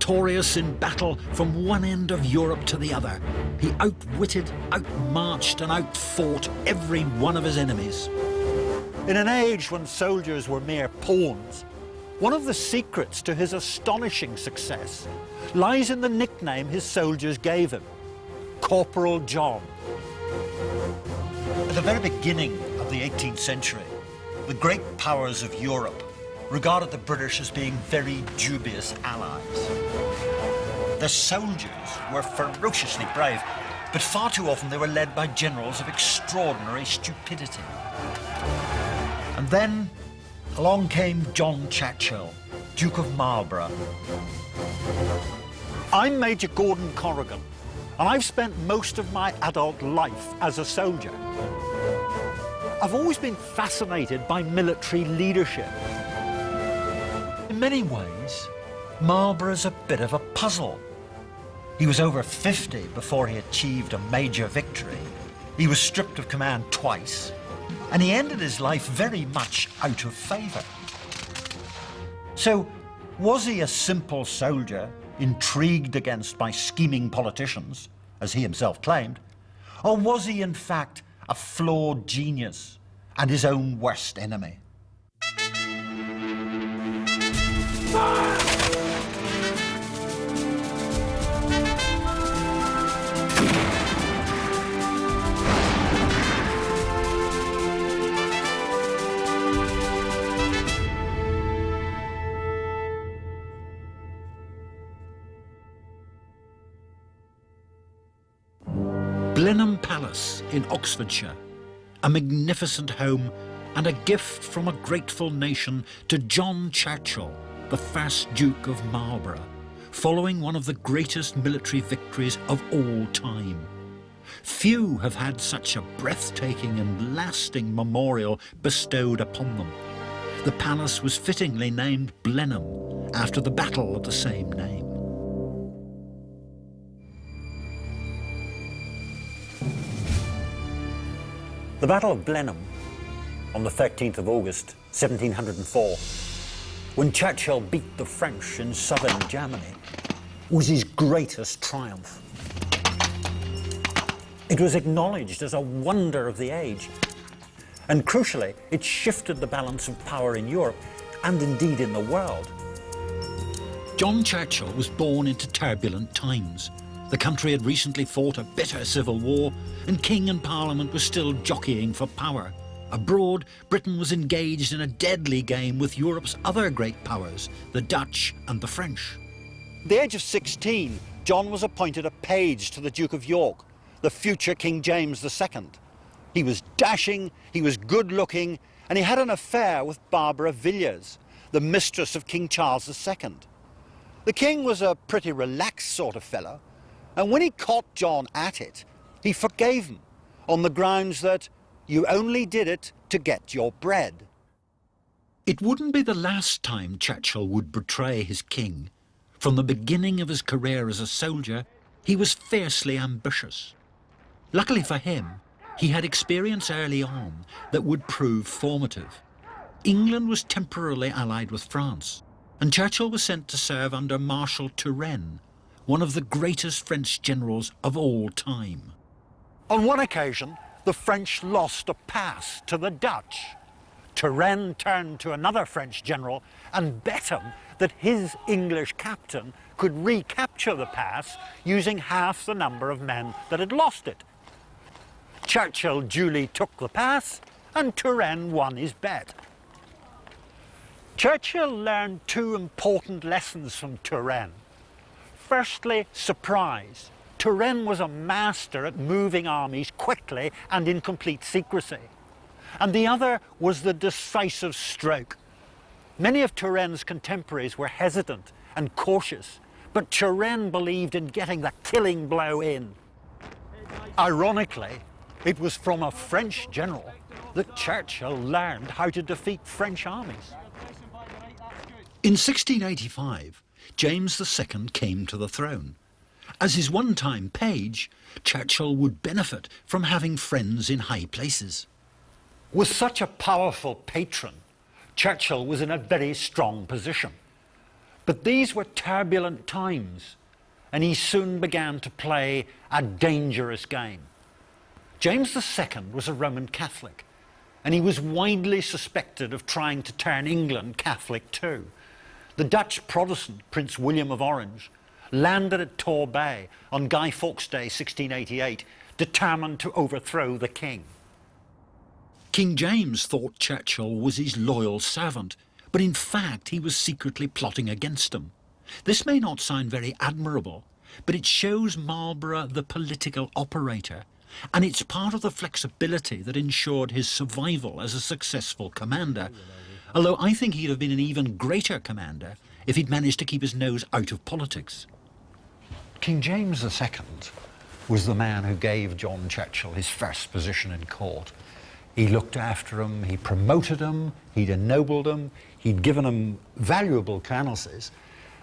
victorious in battle from one end of Europe to the other. He outwitted, outmarched and outfought every one of his enemies. In an age when soldiers were mere pawns, one of the secrets to his astonishing success lies in the nickname his soldiers gave him, Corporal John. At the very beginning of the 18th century, the great powers of Europe regarded the British as being very dubious allies. Their soldiers were ferociously brave, but far too often they were led by generals of extraordinary stupidity. And then along came John Churchill, Duke of Marlborough. I'm Major Gordon Corrigan, and I've spent most of my adult life as a soldier. I've always been fascinated by military leadership. In many ways, Marlborough's a bit of a puzzle. He was over 50 before he achieved a major victory. He was stripped of command twice, and he ended his life very much out of favour. So, was he a simple soldier, intrigued against by scheming politicians, as he himself claimed, or was he in fact a flawed genius and his own worst enemy? Blenheim Palace in Oxfordshire, a magnificent home and a gift from a grateful nation to John Churchill, the first Duke of Marlborough, following one of the greatest military victories of all time. Few have had such a breathtaking and lasting memorial bestowed upon them. The palace was fittingly named Blenheim after the battle of the same name. The Battle of Blenheim, on the 13th of August, 1704, when Churchill beat the French in southern Germany, was his greatest triumph. It was acknowledged as a wonder of the age, and crucially, it shifted the balance of power in Europe, and indeed in the world. John Churchill was born into turbulent times. The country had recently fought a bitter civil war, and King and Parliament were still jockeying for power. Abroad, Britain was engaged in a deadly game with Europe's other great powers, the Dutch and the French. At the age of 16, John was appointed a page to the Duke of York, the future King James II. He was dashing, he was good-looking, and he had an affair with Barbara Villiers, the mistress of King Charles II. The king was a pretty relaxed sort of fellow, and when he caught John at it, he forgave him on the grounds that you only did it to get your bread. It wouldn't be the last time Churchill would betray his king. From the beginning of his career as a soldier, he was fiercely ambitious. Luckily for him, he had experience early on that would prove formative. England was temporarily allied with France, and Churchill was sent to serve under Marshal Turenne, one of the greatest French generals of all time. On one occasion, the French lost a pass to the Dutch. Turenne turned to another French general and bet him that his English captain could recapture the pass using half the number of men that had lost it. Churchill duly took the pass, and Turenne won his bet. Churchill learned two important lessons from Turenne. Firstly, surprise. Turenne was a master at moving armies quickly and in complete secrecy. And the other was the decisive stroke. Many of Turenne's contemporaries were hesitant and cautious, but Turenne believed in getting the killing blow in. Ironically, it was from a French general that Churchill learned how to defeat French armies. In 1685, James II came to the throne. As his one-time page, Churchill would benefit from having friends in high places. With such a powerful patron, Churchill was in a very strong position. But these were turbulent times, and he soon began to play a dangerous game. James II was a Roman Catholic, and he was widely suspected of trying to turn England Catholic too. The Dutch Protestant Prince William of Orange landed at Torbay on Guy Fawkes Day 1688, determined to overthrow the king. King James thought Churchill was his loyal servant, but in fact he was secretly plotting against him. This may not sound very admirable, but it shows Marlborough the political operator, and it's part of the flexibility that ensured his survival as a successful commander, although I think he'd have been an even greater commander if he'd managed to keep his nose out of politics. King James II was the man who gave John Churchill his first position in court. He looked after him, he promoted him, he'd ennobled him, he'd given him valuable colonelcies,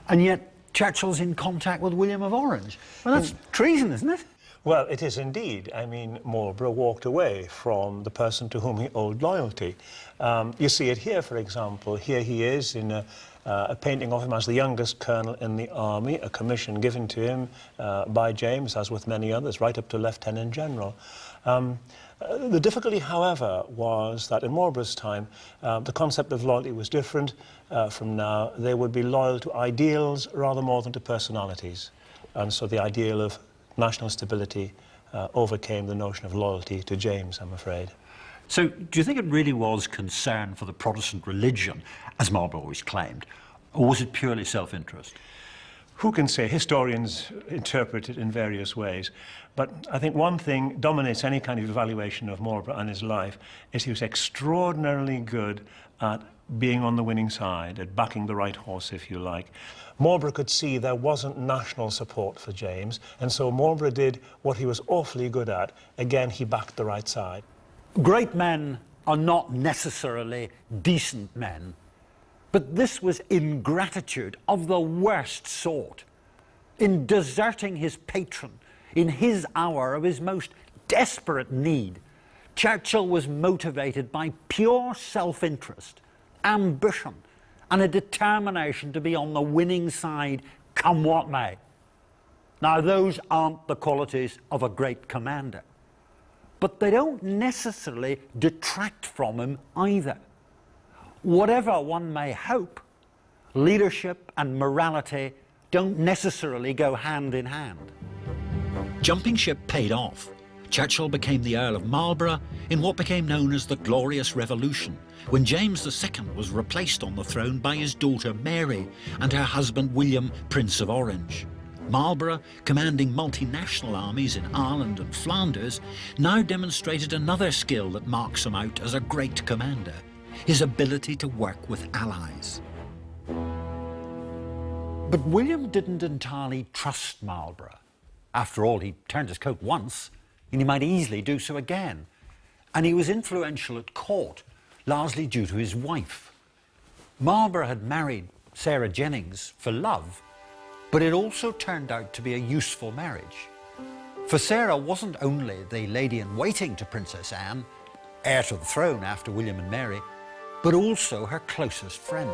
and yet Churchill's in contact with William of Orange. Well, that's treason, isn't it? Well, it is indeed. I mean, Marlborough walked away from the person to whom he owed loyalty. You see it here, for example. Here he is in a painting of him as the youngest colonel in the army, a commission given to him by James, as with many others, right up to lieutenant general. The difficulty, however, was that in Marlborough's time, the concept of loyalty was different from now. They would be loyal to ideals rather more than to personalities. And so the ideal of national stability overcame the notion of loyalty to James, I'm afraid. So do you think it really was concern for the Protestant religion, as Marlborough always claimed, or was it purely self-interest? Who can say? Historians interpret it in various ways. But I think one thing dominates any kind of evaluation of Marlborough and his life is he was extraordinarily good at being on the winning side, at backing the right horse, if you like. Marlborough could see there wasn't national support for James, and so Marlborough did what he was awfully good at. Again, he backed the right side. Great men are not necessarily decent men, but this was ingratitude of the worst sort. In deserting his patron, in his hour of his most desperate need, Churchill was motivated by pure self-interest, ambition, and a determination to be on the winning side, come what may. Now, those aren't the qualities of a great commander, but they don't necessarily detract from him either. Whatever one may hope, leadership and morality don't necessarily go hand in hand. Jumping ship paid off. Churchill became the Earl of Marlborough in what became known as the Glorious Revolution, when James II was replaced on the throne by his daughter Mary and her husband William, Prince of Orange. Marlborough, commanding multinational armies in Ireland and Flanders, now demonstrated another skill that marks him out as a great commander: his ability to work with allies. But William didn't entirely trust Marlborough. After all, he turned his coat once, and he might easily do so again. And he was influential at court, largely due to his wife. Marlborough had married Sarah Jennings for love, but it also turned out to be a useful marriage. For Sarah wasn't only the lady-in-waiting to Princess Anne, heir to the throne after William and Mary, but also her closest friend.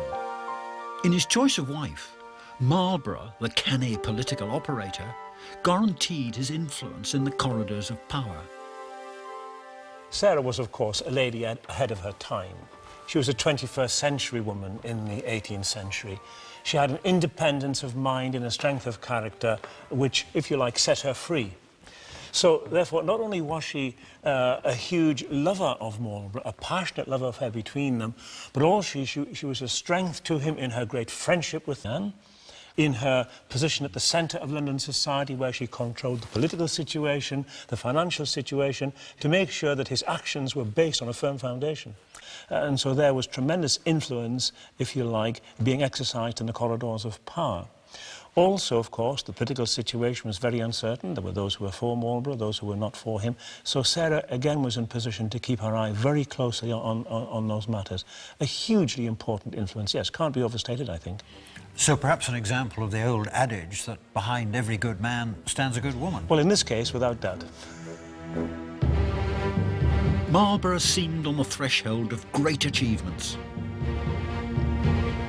In his choice of wife, Marlborough, the canny political operator, guaranteed his influence in the corridors of power. Sarah was, of course, a lady ahead of her time. She was a 21st century woman in the 18th century. She had an independence of mind and a strength of character which, if you like, set her free. So, therefore, not only was she a huge lover of Marlborough, a passionate lover of her between them, but also she was a strength to him in her great friendship with Anne, in her position at the centre of London society, where she controlled the political situation, the financial situation, to make sure that his actions were based on a firm foundation. And so there was tremendous influence, if you like, being exercised in the corridors of power. Also, of course, the political situation was very uncertain. There were those who were for Marlborough, those who were not for him. So Sarah, again, was in position to keep her eye very closely on those matters. A hugely important influence, yes, can't be overstated, I think. So perhaps an example of the old adage that behind every good man stands a good woman. Well, in this case, without doubt. Marlborough seemed on the threshold of great achievements.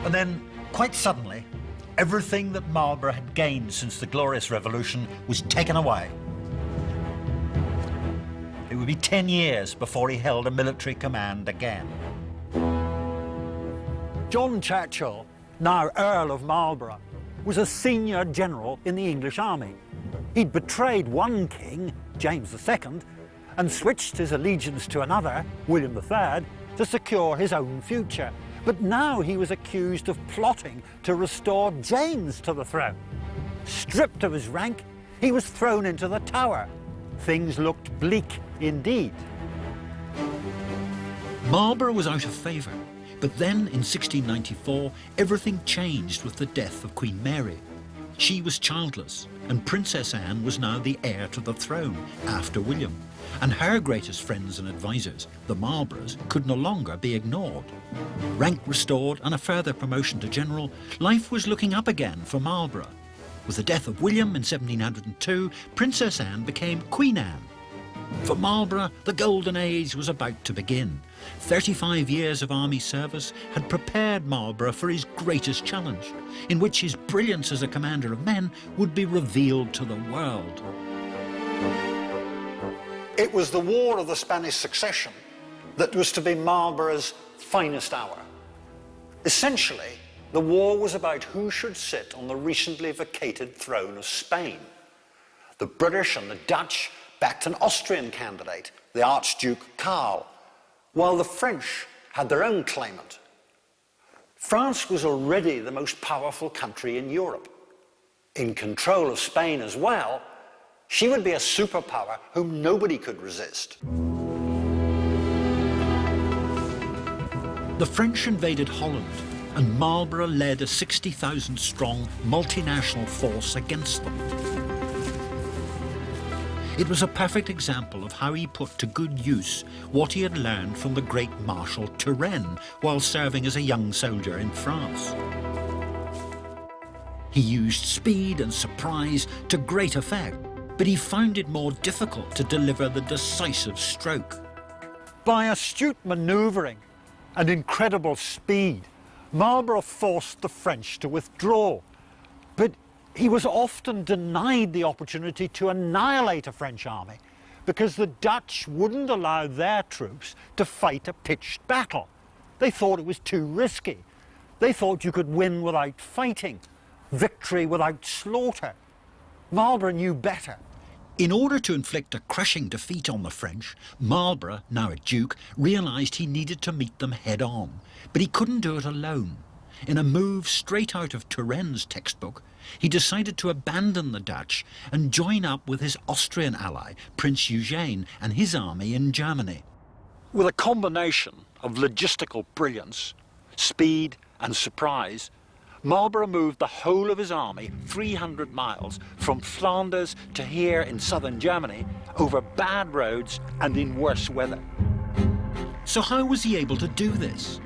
And then, quite suddenly, Everything that Marlborough had gained since the Glorious Revolution was taken away. It would be 10 years before he held a military command again. John Churchill, now Earl of Marlborough, was a senior general in the English army. He'd betrayed one king, James II, and switched his allegiance to another, William III, to secure his own future. But now he was accused of plotting to restore James to the throne. Stripped of his rank, he was thrown into the Tower. Things looked bleak indeed. Marlborough was out of favour, but then in 1694 everything changed with the death of Queen Mary. She was childless, and Princess Anne was now the heir to the throne after William, and her greatest friends and advisors, the Marlboroughs, could no longer be ignored. Rank restored and a further promotion to general, life was looking up again for Marlborough. With the death of William in 1702, Princess Anne became Queen Anne. For Marlborough, the golden age was about to begin. 35 years of army service had prepared Marlborough for his greatest challenge, in which his brilliance as a commander of men would be revealed to the world. It was the War of the Spanish Succession that was to be Marlborough's finest hour. Essentially, the war was about who should sit on the recently vacated throne of Spain. The British and the Dutch backed an Austrian candidate, the Archduke Karl, while the French had their own claimant. France was already the most powerful country in Europe. In control of Spain as well, she would be a superpower whom nobody could resist. The French invaded Holland, and Marlborough led a 60,000-strong multinational force against them. It was a perfect example of how he put to good use what he had learned from the great Marshal Turenne while serving as a young soldier in France. He used speed and surprise to great effect, but he found it more difficult to deliver the decisive stroke. By astute manoeuvring and incredible speed, Marlborough forced the French to withdraw, but he was often denied the opportunity to annihilate a French army because the Dutch wouldn't allow their troops to fight a pitched battle. They thought it was too risky. They thought you could win without fighting, victory without slaughter. Marlborough knew better. In order to inflict a crushing defeat on the French, Marlborough, now a duke, realised he needed to meet them head-on, but he couldn't do it alone. In a move straight out of Turenne's textbook, he decided to abandon the Dutch and join up with his Austrian ally, Prince Eugene, and his army in Germany. With a combination of logistical brilliance, speed and surprise, Marlborough moved the whole of his army 300 miles from Flanders to here in southern Germany over bad roads and in worse weather. So how was he able to do this?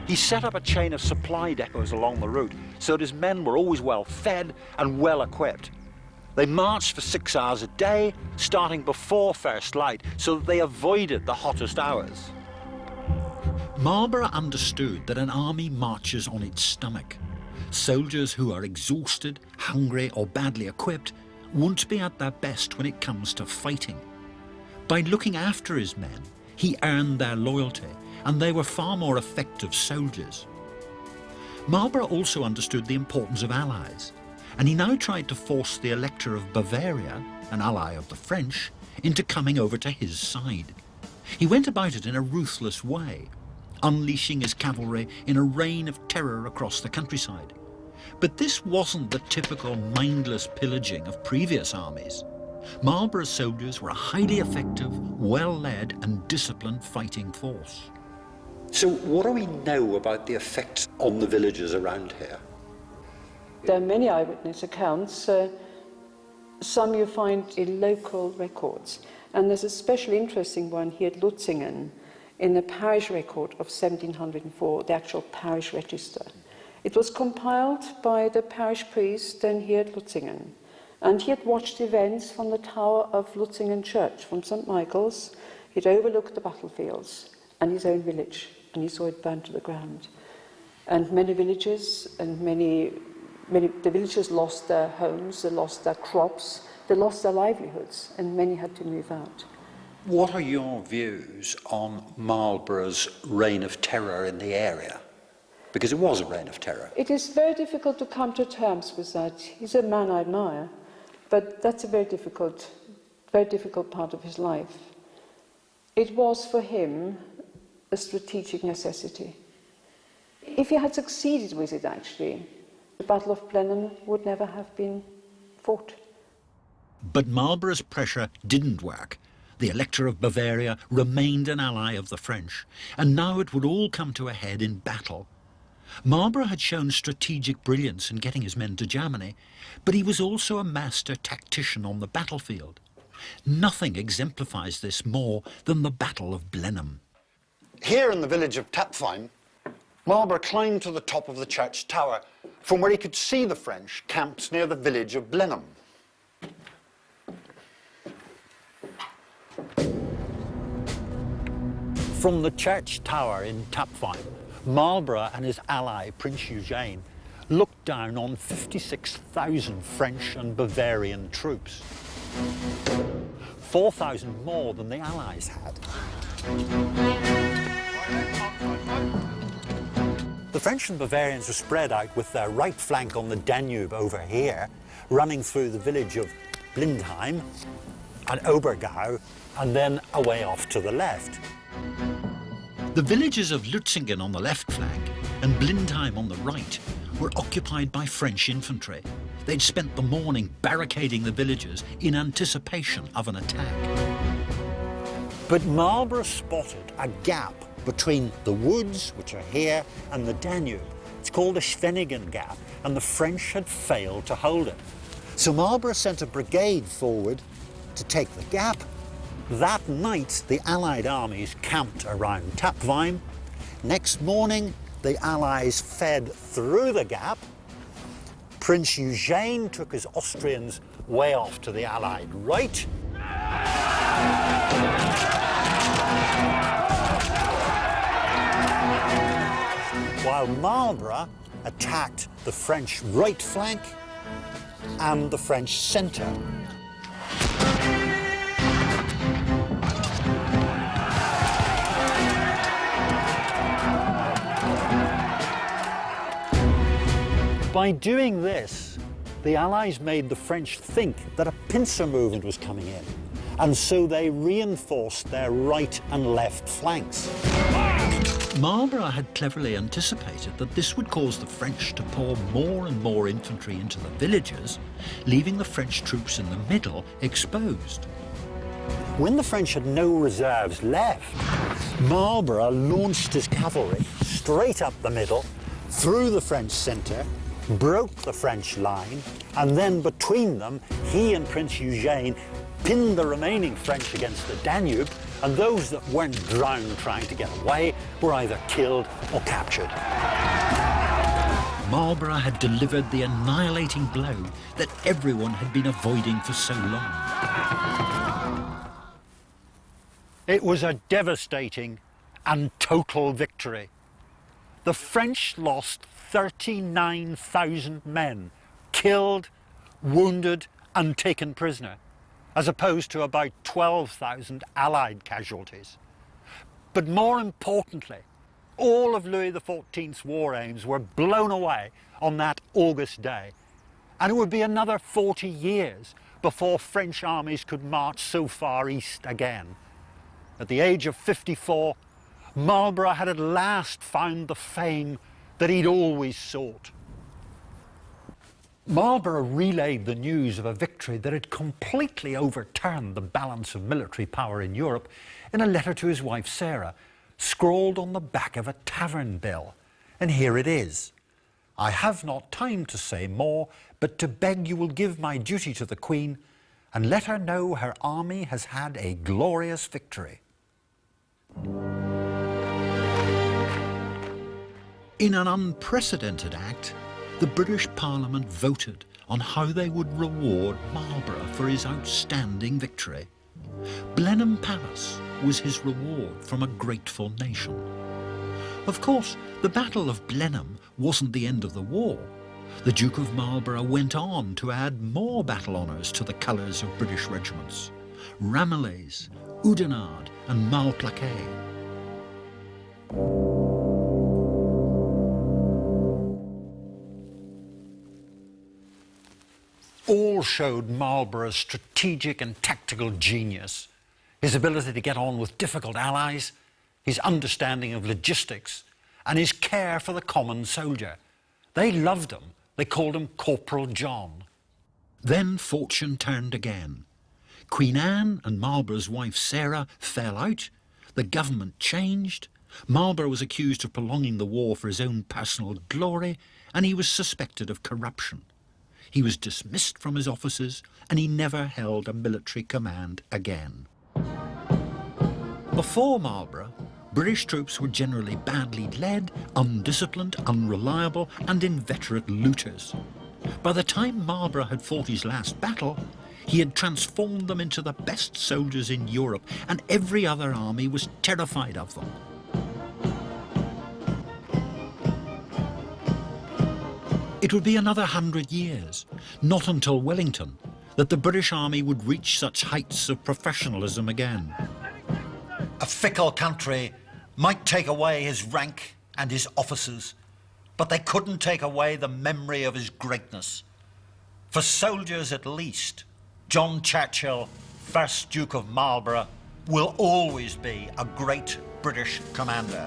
He set up a chain of supply depots along the route so that his men were always well fed and well equipped. They marched for 6 hours a day, starting before first light, so that they avoided the hottest hours. Marlborough understood that an army marches on its stomach. Soldiers who are exhausted, hungry or badly equipped won't be at their best when it comes to fighting. By looking after his men, he earned their loyalty, and they were far more effective soldiers. Marlborough also understood the importance of allies, and he now tried to force the Elector of Bavaria, an ally of the French, into coming over to his side. He went about it in a ruthless way, unleashing his cavalry in a reign of terror across the countryside. But this wasn't the typical mindless pillaging of previous armies. Marlborough's soldiers were a highly effective, well-led and disciplined fighting force. So what do we know about the effects on the villagers around here? There are many eyewitness accounts. Some you find in local records. And there's a especially interesting one here at Lutzingen in the parish record of 1704, the actual parish register. It was compiled by the parish priest then here at Lutzingen. And he had watched events from the tower of Lutzingen Church, from St. Michael's. He'd overlooked the battlefields and his own village, and he saw it burn to the ground. And many villages and the villagers lost their homes, they lost their crops, they lost their livelihoods, and many had to move out. What are your views on Marlborough's reign of terror in the area? Because it was a reign of terror. It is very difficult to come to terms with that. He's a man I admire, but that's a very difficult part of his life. It was for him a strategic necessity. If he had succeeded with it, actually, the Battle of Blenheim would never have been fought. But Marlborough's pressure didn't work. The Elector of Bavaria remained an ally of the French, and now it would all come to a head in battle. Marlborough had shown strategic brilliance in getting his men to Germany, but he was also a master tactician on the battlefield. Nothing exemplifies this more than the Battle of Blenheim. Here in the village of Tapfheim, Marlborough climbed to the top of the church tower, from where he could see the French camped near the village of Blenheim. From the church tower in Tapfheim, Marlborough and his ally, Prince Eugene, looked down on 56,000 French and Bavarian troops. 4,000 more than the Allies had. The French and Bavarians were spread out with their right flank on the Danube over here, running through the village of Blindheim and Obergau, and then away off to the left. The villages of Lutzingen on the left flank and Blindheim on the right were occupied by French infantry. They'd spent the morning barricading the villages in anticipation of an attack. But Marlborough spotted a gap between the woods, which are here, and the Danube. It's called the Schwenningen Gap, and the French had failed to hold it. So Marlborough sent a brigade forward to take the gap. That night, the Allied armies camped around Tapfheim. Next morning, the Allies fed through the gap. Prince Eugene took his Austrians way off to the Allied right. While Marlborough attacked the French right flank and the French centre. By doing this, the Allies made the French think that a pincer movement was coming in, and so they reinforced their right and left flanks. Marlborough had cleverly anticipated that this would cause the French to pour more and more infantry into the villages, leaving the French troops in the middle exposed. When the French had no reserves left, Marlborough launched his cavalry straight up the middle, through the French centre, broke the French line, and then between them, he and Prince Eugene pinned the remaining French against the Danube, and those that weren't drowned trying to get away were either killed or captured. Marlborough had delivered the annihilating blow that everyone had been avoiding for so long. It was a devastating and total victory. The French lost 39,000 men, killed, wounded, and taken prisoner, as opposed to about 12,000 Allied casualties. But more importantly, all of Louis XIV's war aims were blown away on that August day, and it would be another 40 years before French armies could march so far east again. At the age of 54, Marlborough had at last found the fame that he'd always sought. Marlborough relayed the news of a victory that had completely overturned the balance of military power in Europe in a letter to his wife Sarah, scrawled on the back of a tavern bill. And here it is. "I have not time to say more, but to beg you will give my duty to the Queen and let her know her army has had a glorious victory." In an unprecedented act, the British Parliament voted on how they would reward Marlborough for his outstanding victory. Blenheim Palace was his reward from a grateful nation. Of course, the Battle of Blenheim wasn't the end of the war. The Duke of Marlborough went on to add more battle honours to the colours of British regiments: Ramillies, Oudenarde and Malplaquet. All showed Marlborough's strategic and tactical genius, his ability to get on with difficult allies, his understanding of logistics, and his care for the common soldier. They loved him. They called him Corporal John. Then fortune turned again. Queen Anne and Marlborough's wife Sarah fell out, the government changed, Marlborough was accused of prolonging the war for his own personal glory, and he was suspected of corruption. He was dismissed from his offices, and he never held a military command again. Before Marlborough, British troops were generally badly led, undisciplined, unreliable, and inveterate looters. By the time Marlborough had fought his last battle, he had transformed them into the best soldiers in Europe, and every other army was terrified of them. It would be another 100 years, not until Wellington, that the British Army would reach such heights of professionalism again. A fickle country might take away his rank and his officers, but they couldn't take away the memory of his greatness. For soldiers at least, John Churchill, 1st Duke of Marlborough, will always be a great British commander.